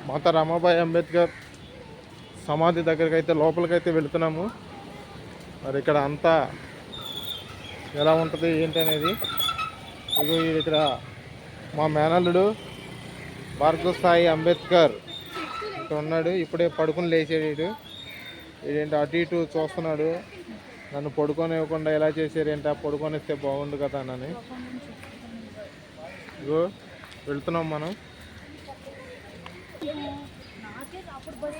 మాతా రమాబాయి అంబేద్కర్ సమాధి దగ్గరికి అయితే లోపలికైతే వెళుతున్నాము. మరి ఇక్కడ అంతా ఎలా ఉంటుంది ఏంటి అనేది. ఇగో ఇక్కడ మా మేనల్లుడు భార్గవ సాయి అంబేద్కర్ ఇక్కడ ఉన్నాడు. ఇప్పుడే పడుకుని లేచాడు. ఏంటి అటు ఇటు చూస్తున్నాడు. నన్ను పడుకోనివ్వకుండా ఎలా చేశారు ఏంటి, పడుకొనిస్తే బాగుండు కదా అని. ఇగో వెళ్తున్నాం మనం.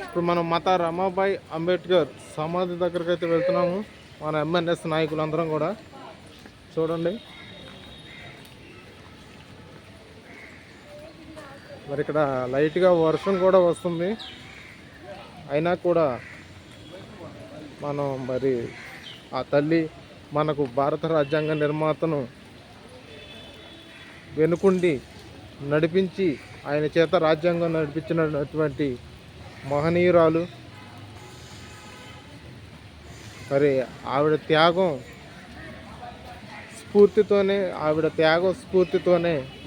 ఇప్పుడు మనం మాతా రమాబాయి అంబేద్కర్ సమాధి దగ్గరికి అయితే వెళ్తున్నాము. మన ఎంఎన్ఎస్ నాయకులందరం కూడా చూడండి. మరి ఇక్కడ లైట్గా వర్షం కూడా వస్తుంది. అయినా కూడా మనం మరి ఆ తల్లి మనకు భారత రాజ్యాంగ నిర్మాతను వెనుకుండి నడిపించి ఆయన చేత రాజ్యాంగం నడిపించినటువంటి మహనీయురాలు. మరి ఆవిడ త్యాగం స్ఫూర్తితోనే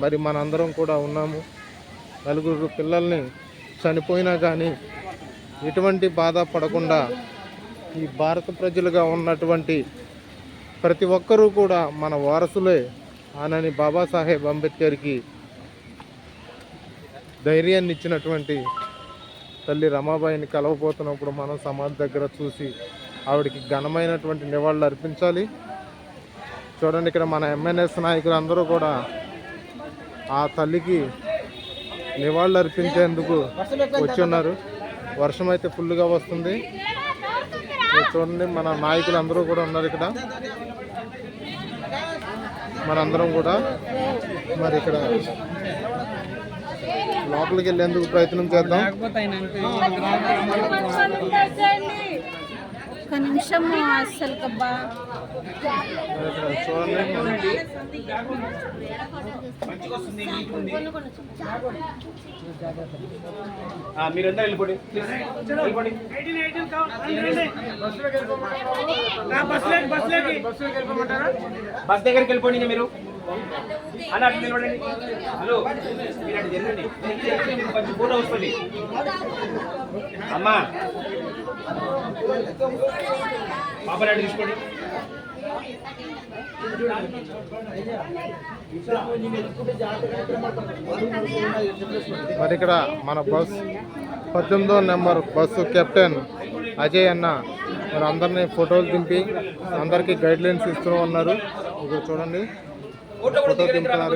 మరి మనందరం కూడా ఉన్నాము. నలుగురు పిల్లల్ని చనిపోయినా కానీ ఎటువంటి బాధ పడకుండా ఈ భారత ప్రజలుగా ఉన్నటువంటి ప్రతి ఒక్కరూ కూడా మన వారసులే అనని బాబాసాహెబ్ అంబేద్కర్కి ధైర్యాన్ని ఇచ్చినటువంటి తల్లి రమాబాయిని కలవబోతున్నప్పుడు మనం సమాధి దగ్గర చూసి ఆవిడకి ఘనమైనటువంటి నివాళులు అర్పించాలి. చూడండి, ఇక్కడ మన ఎంఎన్ఎస్ నాయకులు అందరూ కూడా ఆ తల్లికి నివాళులు అర్పించేందుకు వచ్చి ఉన్నారు. వర్షం అయితే ఫుల్గా వస్తుంది. చూడండి, మన నాయకులు అందరూ కూడా ఉన్నారు ఇక్కడ. మనందరం కూడా మరి ఇక్కడ లోపలికి వెళ్ళేందుకు ప్రయత్నం చేద్దాం. ఒక నిమిషం అస్సలు కబ్బా చూడండి. మీరందరూ వెళ్ళిపోండి. బస్ దగ్గరికి వెళ్ళిపోండి. మీరు అలా అట్లా నిలబడండి. హలో, మీరు అటు జరగండి. కొంచెం ఫోటో వస్తుంది. అమ్మా పాపరాడు తీసుకోండి. మరి ఇక్కడ మన బస్ 18వ నెంబర్ బస్సు కెప్టెన్ అజయ్ అన్న మరి అందరినీ ఫోటోలు దింపి అందరికీ గైడ్ లైన్స్ ఇస్తూ ఉన్నారు. ఇక్కడ చూడండి, ఫోటో దింపుతున్నారు.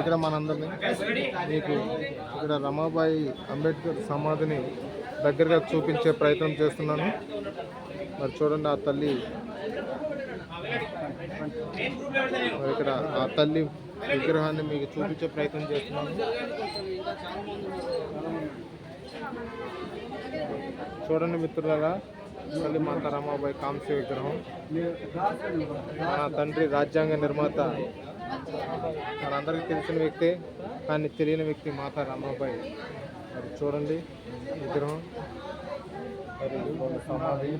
ఇక్కడ మనందరినీ మీకు ఇక్కడ రమాబాయి అంబేద్కర్ సమాధిని దగ్గరగా చూపించే ప్రయత్నం చేస్తున్నాను. మరి చూడండి, ఆ తల్లి ఇక్కడ ఆ తల్లి విగ్రహాన్ని మీకు చూపించే ప్రయత్నం చేస్తున్నాను. చూడండి మిత్రులారా, తల్లి మాతా రమాబాయి కాంస్య విగ్రహం. మన తండ్రి రాజ్యాంగ నిర్మాత మనందరికీ తెలిసిన వ్యక్తి, కానీ తెలియని వ్యక్తి మాతా రమాబాయి. మరి చూడండి విగ్రహం, మరి సమాధి.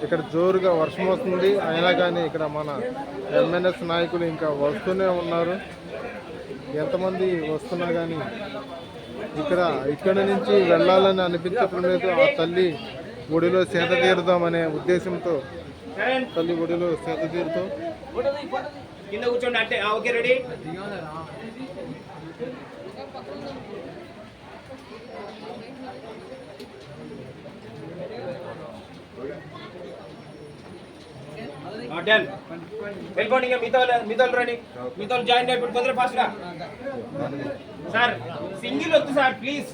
ఇక్కడ జోరుగా వర్షం వస్తుంది. అయినా కానీ ఇక్కడ మన ఎంఎన్ఎస్ నాయకులు ఇంకా వస్తూనే ఉన్నారు. ఎంతమంది వస్తున్నా కానీ ఇక్కడ నుంచి వెళ్ళాలని అనిపించడం లేదు. ఆ తల్లి ఒడిలో సేద తీరుదామనే ఉద్దేశంతో తల్లి ఒడిలో సేద తీరుతూ కింద కూర్చోండి. అంటే ఓకే, రెడీ. డన్. వెళ్ళిపోండి. ఇంకా మీతో రండి. మీతో జాయిన్ అయిపోయి తొందర ఫాస్ట్గా. సార్ సింగిల్ వద్దు సార్, ప్లీజ్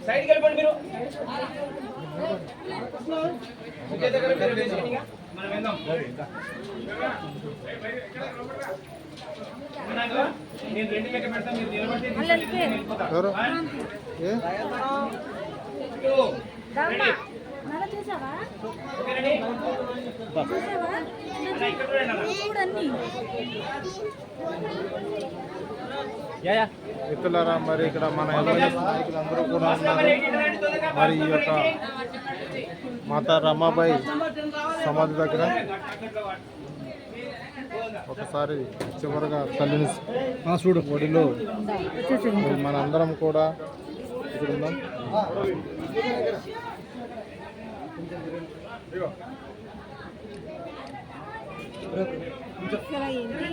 సైడ్కి వెళ్ళిపోండి. మీరు మనం వెళ్దాం. నేను రెండు లెక్క పెడతాను. మీరు నిలబడి మిత్రులారా, మరి ఇక్కడ మన ఎంఎన్ఎస్ నాయకులందరూ కూడా ఉన్నారు. మరి ఈ యొక్క మాతా రమాబాయి సమాధి దగ్గర ఒకసారి చివరిగా తల్లిని చూడు ఒడిలో మనందరం కూడా ఇక్కడ ఉందాం. ఇక్కడ ఏంటి